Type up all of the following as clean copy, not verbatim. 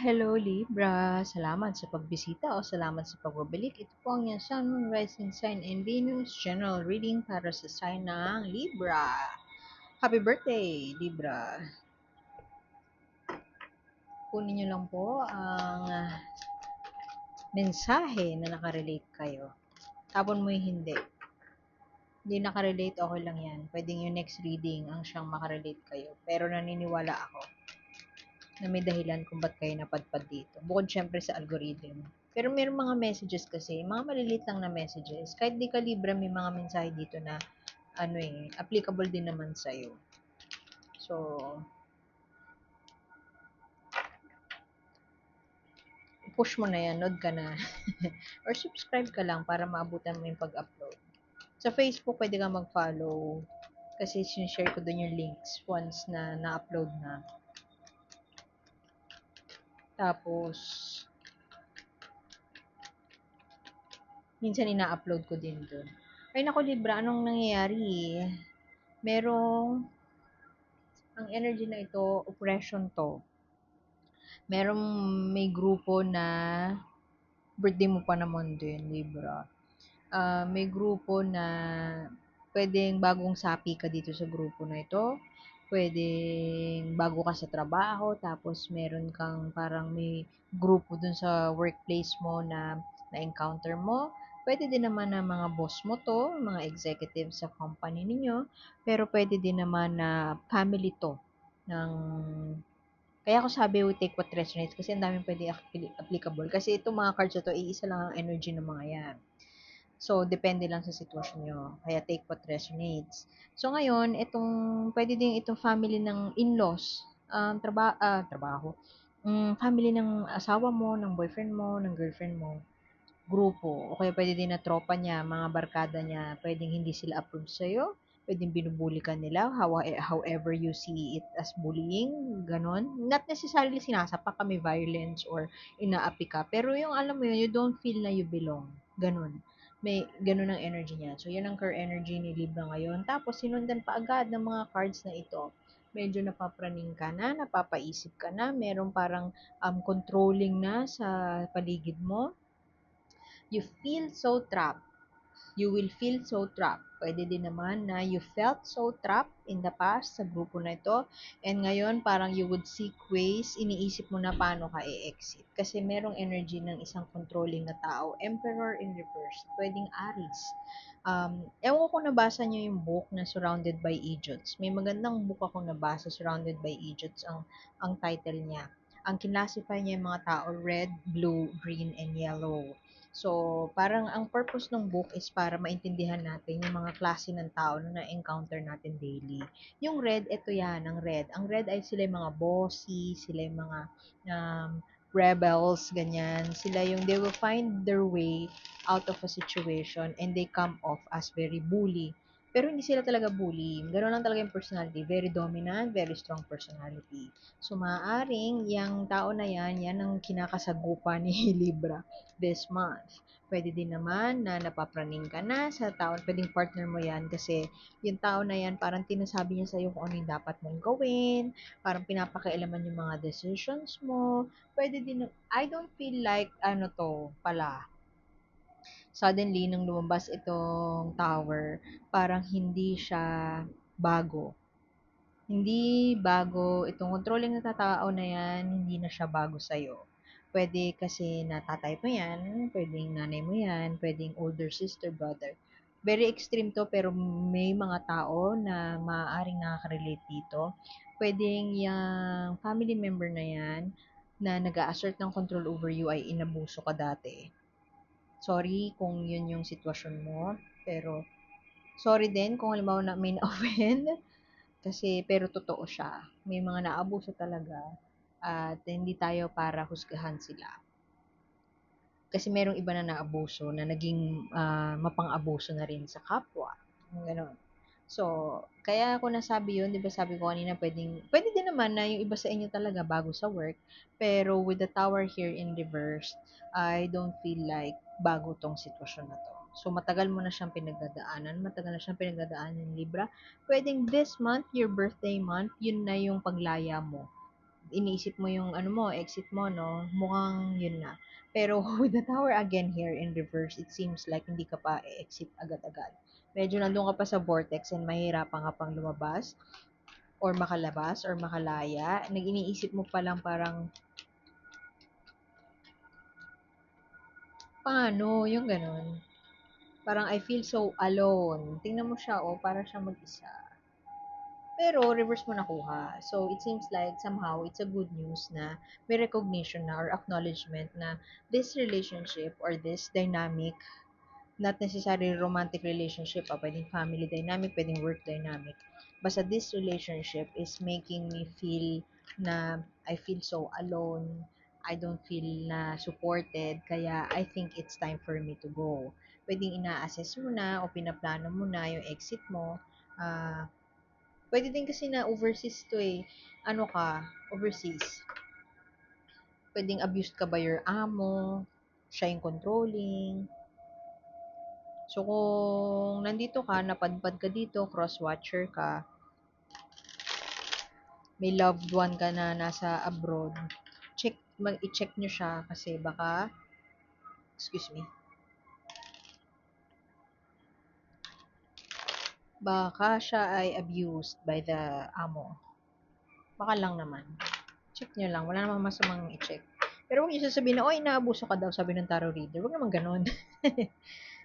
Hello Libra, salamat sa pagbisita o salamat sa pagbabalik. Ito po ang iyong Sun, Moon, Rising Sign and Venus General Reading para sa sign ng Libra. Happy birthday, Libra! Kunin niyo lang po ang mensahe na nakarelate kayo. Tapon mo yung hindi. Hindi nakarelate, okay lang yan. Pwedeng yung next reading ang siyang makarelate kayo. Pero naniniwala ako na may dahilan kung ba't kayo napadpad dito. Bukod syempre sa algorithm. Pero mayroong mga messages kasi, mga maliliit lang na messages. Kahit di ka Libra, may mga mensahe dito na applicable din naman sa'yo. So, push mo na yan, nod ka na. Or subscribe ka lang para maabutan mo yung pag-upload. Sa Facebook, pwede ka mag-follow kasi sinishare ko dun yung links once na na-upload na. Tapos, minsan ina-upload ko din dun. Ay naku Libra, anong nangyayari? Merong, ang energy na ito, oppression to. Merong may grupo na, birthday mo pa naman din, Libra. May grupo na, pwedeng bagong sapi ka dito sa grupo na ito. Pwedeng bago ka sa trabaho, tapos meron kang parang may grupo dun sa workplace mo na na-encounter mo. Pwede din naman na mga boss mo to, mga executive sa company ninyo, pero pwede din naman na family to ng kaya ako sabi we take what resonates kasi ang daming pwede applicable. Kasi itong mga cards na to, iisa lang ang energy ng mga yan. So, depende lang sa sitwasyon nyo. Kaya take what resonates. So, ngayon, pwede din itong family ng in-laws, trabaho, family ng asawa mo, ng boyfriend mo, ng girlfriend mo, grupo, o kaya pwede din na tropa niya, mga barkada niya, pwedeng hindi sila approved sa'yo, pwedeng binubuli ka nila, however you see it as bullying, ganon. Not necessarily sinasapak ka, may violence or inaapi ka, pero yung alam mo yun, you don't feel na you belong, ganon. May ganon ang energy niya. So, yan ang core energy ni Libra ngayon. Tapos, sinundan pa agad ng mga cards na ito. Medyo napapraning ka na, napapaisip ka na, merong parang controlling na sa paligid mo. You feel so trapped. You will feel so trapped. Pwede din naman na you felt so trapped in the past sa grupo na ito. And ngayon, parang you would seek ways, iniisip mo na paano ka i-exit. Kasi merong energy ng isang controlling na tao. Emperor in reverse. Pwedeng Aries. Ewan ko kung nabasa nyo yung book na Surrounded by Idiots. May magandang book akong nabasa, Surrounded by Idiots, ang title niya. Ang kinlasify niya yung mga tao, red, blue, green, and yellow. So, parang ang purpose ng book is para maintindihan natin yung mga klase ng tao na na-encounter natin daily. Yung red, ito yan, ang red. Ang red ay sila yung mga bossy, sila yung mga um, rebels, ganyan. Sila yung they will find their way out of a situation and they come off as very bully. Pero hindi sila talaga bully. Gano'n lang talaga yung personality. Very dominant, very strong personality. So, maaaring yung tao na yan ang kinakasagupan ni Libra this month. Pwede din naman na napapraning ka na sa tao, pwedeng partner mo yan kasi yung tao na yan parang tinasabi niya sa'yo kung ano yung dapat mong gawin, parang pinapakailaman yung mga decisions mo. Pwede din, I don't feel like, ano to pala, suddenly, nung lumabas itong tower, parang hindi siya bago. Hindi bago, itong controlling na tao na yan, hindi na siya bago sa'yo. Pwede kasi na tatay mo yan, pwedeng nanay mo yan, pwedeng older sister, brother. Very extreme to, pero may mga tao na maaaring nakaka-relate dito. Pwedeng yung family member na yan, na nag-a-assert ng control over you ay inabuso ka dati. Sorry kung yun yung sitwasyon mo, pero sorry din kung halimbawa na may na-offend. Kasi, pero totoo siya. May mga naabuso talaga at hindi tayo para husgahan sila. Kasi merong iba na naabuso na naging mapang-abuso na rin sa kapwa. Ganon. So, kaya ako nasabi yun, di ba sabi ko kanina, pwede din naman na yung iba sa inyo talaga bago sa work, pero with the tower here in reverse, I don't feel like bago tong sitwasyon na to. So, matagal mo na siyang pinagdadaanan, matagal na siyang pinagdadaanan ng Libra. Pwedeng this month, your birthday month, yun na yung paglaya mo iniisip mo yung ano mo, exit mo, no? Mukhang yun na. Pero with the tower again here in reverse, it seems like hindi ka pa exit agad-agad. Medyo nandun ka pa sa vortex and mahirapan ka pang lumabas or makalabas or makalaya. Nag-iniisip mo pa lang parang, paano? Yung ganun. Parang I feel so alone. Tingnan mo siya, oh, para siya mag-isa. Pero reverse mo nakuha. So, it seems like somehow it's a good news na may recognition na or acknowledgement na this relationship or this dynamic, not necessarily romantic relationship, pwedeng family dynamic, pwedeng work dynamic. Basta this relationship is making me feel na I feel so alone. I don't feel na supported. Kaya I think it's time for me to go. Pwedeng ina-assess mo na o pinaplano mo na yung exit mo. Pwede din kasi na overseas to eh. Ano ka, overseas. Pwedeng abused ka by your amo, siya yung controlling. So, kung nandito ka, napadpad ka dito, cross-watcher ka, may loved one ka na nasa abroad, i-check nyo siya kasi excuse me, baka siya ay abused by the amo. Baka lang naman. Check nyo lang. Wala namang masamang i-check. Pero huwag nyo sasabihin na, oy, naabuso ka daw, sabi ng tarot reader. Huwag naman ganun.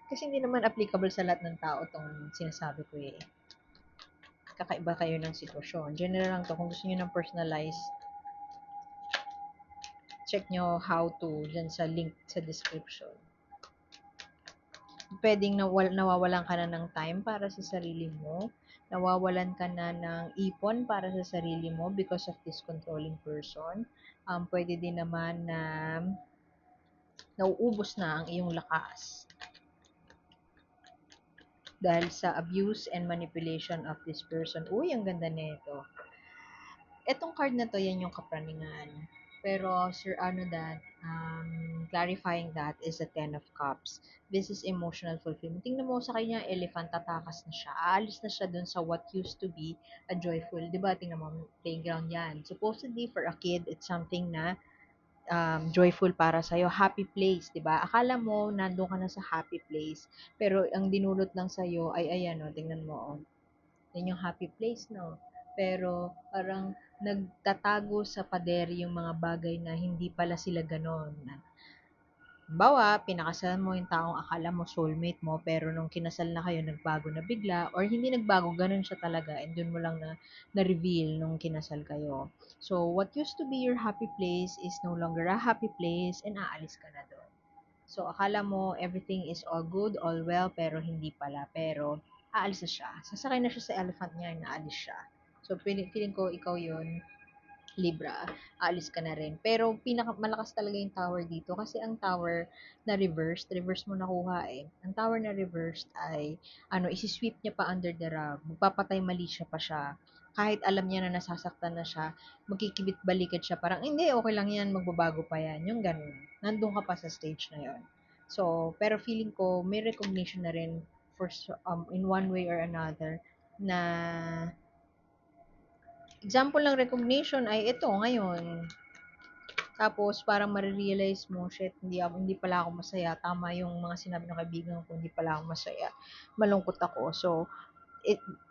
Kasi hindi naman applicable sa lahat ng tao tong sinasabi ko eh. Kakaiba kayo ng sitwasyon. General lang to. Kung gusto niyo ng personalize, check nyo how to dyan sa link sa description. Pwedeng nawawalan ka na ng time para sa sarili mo. Nawawalan ka na ng ipon para sa sarili mo because of this controlling person. Pwede din naman na nauubos na ang iyong lakas dahil sa abuse and manipulation of this person. Uy, ang ganda nito. Etong card na to, yan yung kapraningan. Pero, sir, clarifying that is the Ten of Cups. This is emotional fulfillment. Tingnan mo sa kanya, elephant, tatakas na siya. Aalis na siya dun sa what used to be a joyful, di ba? Tingnan mo, playground yan. Supposedly, for a kid, it's something na joyful para sa'yo. Happy place, di ba? Akala mo, nandun ka na sa happy place. Pero, ang dinulot lang sa'yo ay, ayan, tingnan mo, yan yung happy place, no? Pero, parang, nagtatago sa pader yung mga bagay na hindi pala sila ganon. Halimbawa, pinakasalan mo yung taong akala mo soulmate mo, pero nung kinasal na kayo, nagbago na bigla, or hindi nagbago, ganun siya talaga, and dun mo lang na-reveal nung kinasal kayo. So, what used to be your happy place is no longer a happy place, and aalis ka na doon. So, akala mo everything is all good, all well, pero hindi pala. Pero, aalis na siya. Sasakay na siya sa elephant niya, naalis siya. So, feeling ko ikaw yun, Libra, aalis ka na rin. Pero malakas talaga yung tower dito kasi ang tower na reverse mo nakuha eh. Ang tower na reversed ay isi-sweep niya pa under the rug. Magpapatay mali siya pa siya. Kahit alam niya na nasasaktan na siya, magkikibit balikat siya. Parang, hindi, okay lang yan, magbabago pa yan. Yung ganun. Nandun ka pa sa stage na yon. So, pero feeling ko, may recognition na rin in one way or another na example ng recognition ay ito ngayon. Tapos parang marirealize mo, shit, hindi pala ako masaya. Tama yung mga sinabi ng kaibigan ko, hindi pala ako masaya. Malungkot ako. So,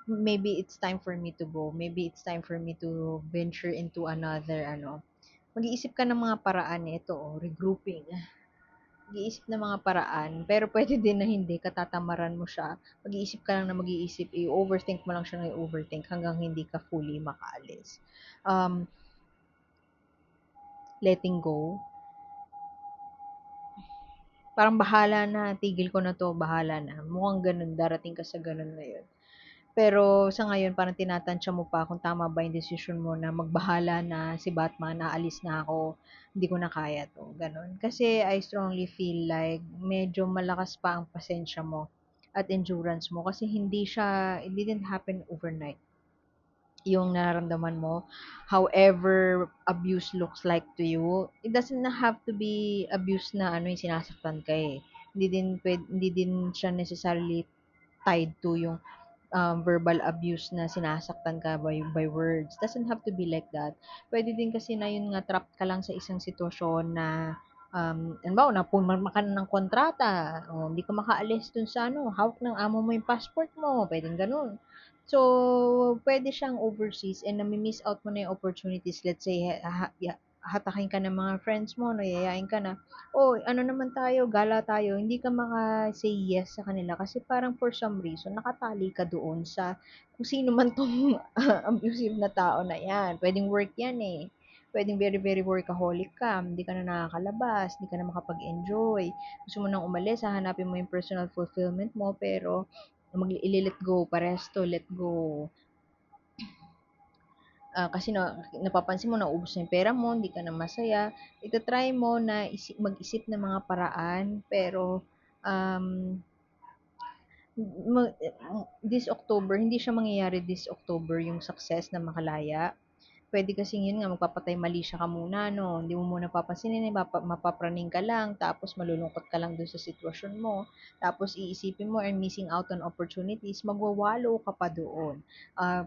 maybe it's time for me to go. Maybe it's time for me to venture into another, Mag-iisip ka ng mga paraan ito, regrouping. Mag-iisip ng mga paraan, pero pwede din na hindi, katatamaran mo siya. Mag-iisip ka lang na mag-iisip, i-overthink mo lang siya ng i-overthink hanggang hindi ka fully makaalis. Letting go. Parang bahala na, tigil ko na to, bahala na. Mukhang ganun, darating ka sa ganun ngayon. Pero sa ngayon, parang tinatansya mo pa kung tama ba yung decision mo na magbahala na si Batman, naalis na ako, hindi ko na kaya to. Ganun. Kasi I strongly feel like medyo malakas pa ang pasensya mo at endurance mo kasi it didn't happen overnight yung nararamdaman mo. However, abuse looks like to you, it doesn't have to be abuse na yung sinasaktan ka eh. Hindi din siya necessarily tied to yung verbal abuse na sinasaktan ka by words. Doesn't have to be like that. Pwede din kasi na yun nga trapped ka lang sa isang sitwasyon na halimbawa napurma ka na ng kontrata, o hindi ka makaalis dun sa ano, hawak ng amo mo yung passport mo, pwedeng ganun. So, pwede siyang overseas and nami-miss out mo na yung opportunities. Let's say, hatakin ka ng mga friends mo, no, yayain ka na, oh, ano naman tayo, gala tayo, hindi ka maka-say yes sa kanila kasi parang for some reason, nakatali ka doon sa kung sino man tong abusive na tao na yan. Pwedeng work yan eh. Pwedeng very, very workaholic ka, hindi ka na nakakalabas, hindi ka na makapag-enjoy. Gusto mo nang umalis, hahanapin mo yung personal fulfillment mo, pero let go, pares to, let go. Kasi napapansin mo naubos na yung pera mo, hindi ka na masaya, ita-try mo na mag-isip ng mga paraan, pero um, this October, hindi siya mangyayari this October yung success na makalaya. Pwede kasing yun nga, magpapatay mali siya ka muna, no? Hindi mo muna papansinin, mapapraning ka lang, tapos malulungkot ka lang dun sa sitwasyon mo, tapos iisipin mo, and missing out on opportunities, magwawalo ka pa doon.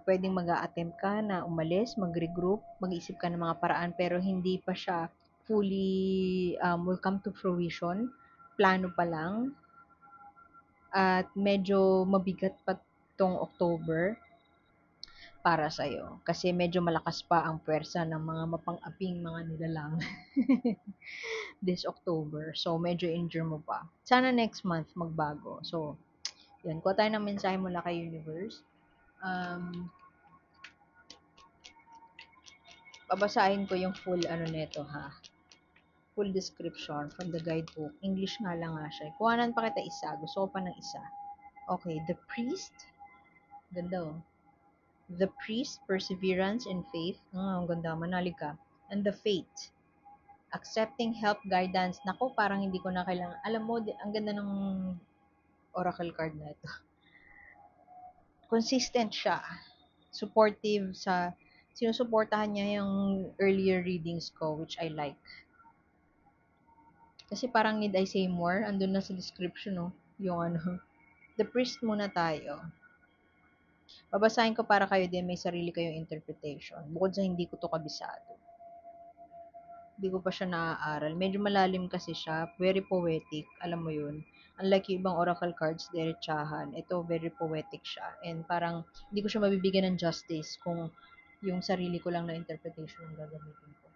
Pwedeng mag-a-attempt ka na umalis, mag-regroup, mag-isip ka ng mga paraan, pero hindi pa siya fully will come to fruition. Plano pa lang, at medyo mabigat pa tong October para sa'yo. Kasi medyo malakas pa ang puwersa ng mga mapang-aping mga nilalang this October. So, medyo injure mo pa. Sana next month magbago. So, yun. Kuha tayo ng mensahe mula kay Universe. Um, Babasahin ko yung full ano nito ha. Full description from the guidebook. English nga lang nga siya. Kuhanan pa kita isa. Gusto ko pa ng isa. Okay, the priest. Ganda oh. The priest, perseverance and faith. Ang ganda, manalig ka. And the faith, accepting help, guidance. Nako, parang hindi ko na kailangan. Alam mo, ang ganda ng oracle card na ito. Consistent siya. Supportive sa, sinusuportahan niya yung earlier readings ko, which I like. Kasi parang need I say more? Andun na sa description, no? Yung ano. The priest muna tayo. Babasahin ko para kayo din may sarili kayong interpretation. Bukod sa hindi ko to kabisado. Hindi ko pa siya naaaral. Medyo malalim kasi siya. Very poetic. Alam mo yun. Unlike yung ibang oracle cards, diretsahan. Ito, very poetic siya. And parang, hindi ko siya mabibigyan ng justice kung yung sarili ko lang na interpretation ang gagamitin ko.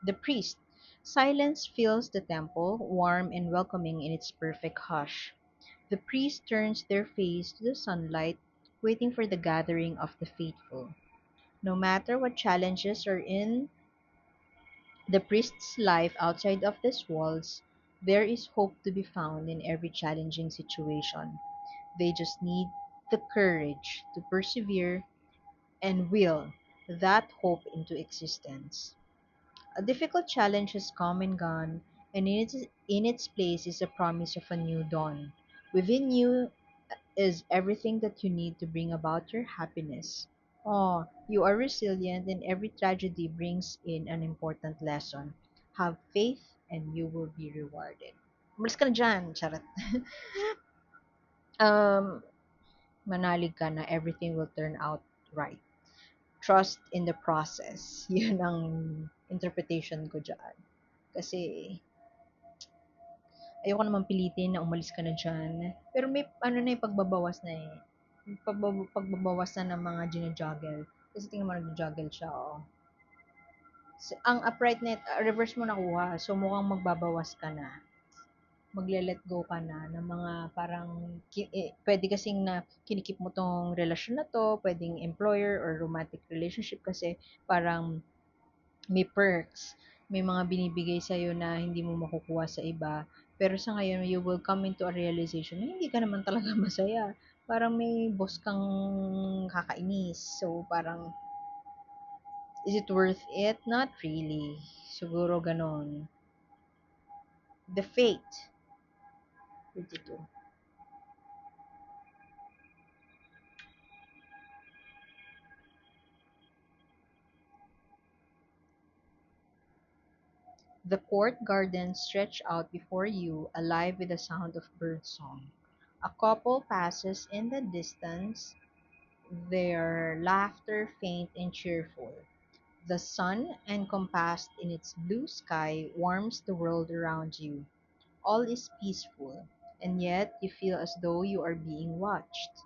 The priest. Silence fills the temple, warm and welcoming in its perfect hush. The priest turns their face to the sunlight, waiting for the gathering of the faithful. No matter what challenges are in the priest's life outside of these walls, there is hope to be found in every challenging situation. They just need the courage to persevere and will that hope into existence. A difficult challenge has come and gone, and in its place is the promise of a new dawn. Within you is everything that you need to bring about your happiness. Oh, you are resilient, and every tragedy brings in an important lesson. Have faith, and you will be rewarded. Umalis ka na dyan, charot. um, Manalig ka na everything will turn out right. Trust in the process. Yun ang interpretation ko dyan. Kasi, ayoko naman pilitin na umalis ka na dyan. Pero may, ano na yung pagbabawas na eh. Pagbabawas na ng mga gina-juggle. Kasi tingnan mo, nag-juggle siya, oh. Ang upright net, reverse mo nakuha. So, mukhang magbabawas ka na. Magle-let go ka na ng mga parang, pwede kasing na kinikip mo tong relasyon na to, pwedeng employer or romantic relationship kasi parang may perks, may mga binibigay sa'yo na hindi mo makukuha sa iba. Pero sa ngayon, you will come into a realization na hindi ka naman talaga masaya. Parang may boss kang kakainis. So, parang, is it worth it? Not really. Siguro ganon. The fate. 52. The court garden stretched out before you, alive with the sound of birdsong. A couple passes in the distance, their laughter faint and cheerful. The sun, encompassed in its blue sky, warms the world around you. All is peaceful, and yet you feel as though you are being watched.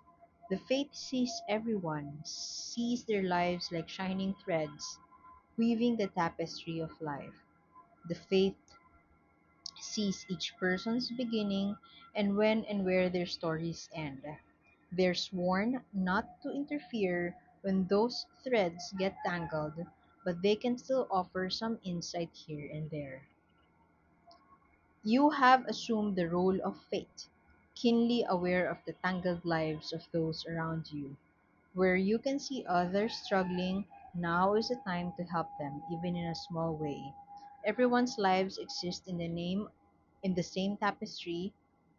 The faith sees everyone, sees their lives like shining threads, weaving the tapestry of life. The faith sees each person's beginning and when and where their stories end. They're sworn not to interfere when those threads get tangled, but they can still offer some insight here and there. You have assumed the role of fate, keenly aware of the tangled lives of those around you. Where you can see others struggling, now is the time to help them, even in a small way. Everyone's lives exist in the same tapestry,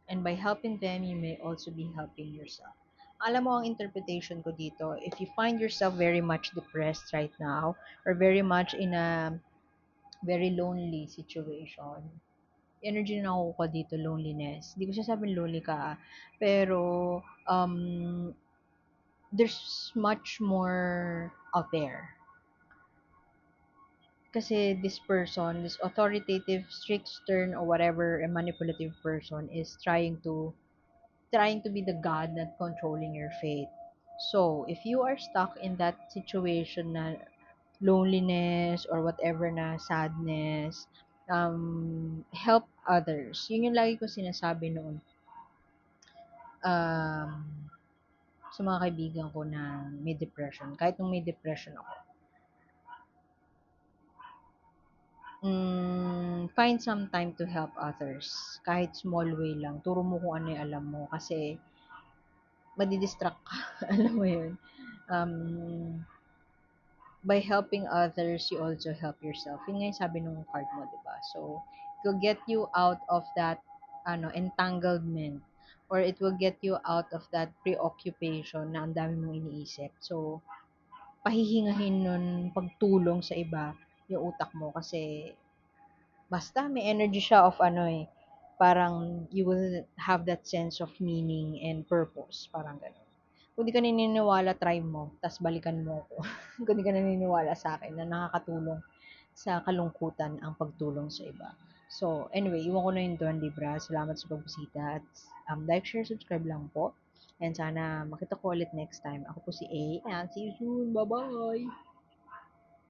and by helping them, you may also be helping yourself. Alam mo, ang interpretation ko dito, if you find yourself very much depressed right now, or very much in a very lonely situation, energy na nakukuha dito, loneliness. Hindi ko sinasabing lonely ka, pero there's much more out there. Kasi this person, this authoritative, strict, stern, or whatever, a manipulative person is trying to be the god not controlling your fate. So, if you are stuck in that situation na loneliness or whatever na sadness, help others. Yun yung lagi ko sinasabi noon um, sa mga kaibigan ko na may depression. Kahit nung may depression ako, find some time to help others. Kahit small way lang. Turo mo kung ano yung alam mo. Kasi, madidistract ka. Alam mo yun. Um, by helping others, you also help yourself. Yun nga yung sabi nung card mo, di ba? So, it will get you out of that entanglement, or it will get you out of that preoccupation na ang dami mong iniisip. So, pahihingahin nun pagtulong sa iba yung utak mo kasi basta may energy siya of parang you will have that sense of meaning and purpose, parang gano'n. Kung di ka naniniwala, try mo, tas balikan mo ako. Kung di ka naniniwala sa akin na nakakatulong sa kalungkutan ang pagtulong sa iba. So, anyway, iwan ko na yun doon, Libra. Salamat sa pagbisita at like, share, subscribe lang po. And sana makita ko ulit next time. Ako po si A and see you soon. Bye-bye!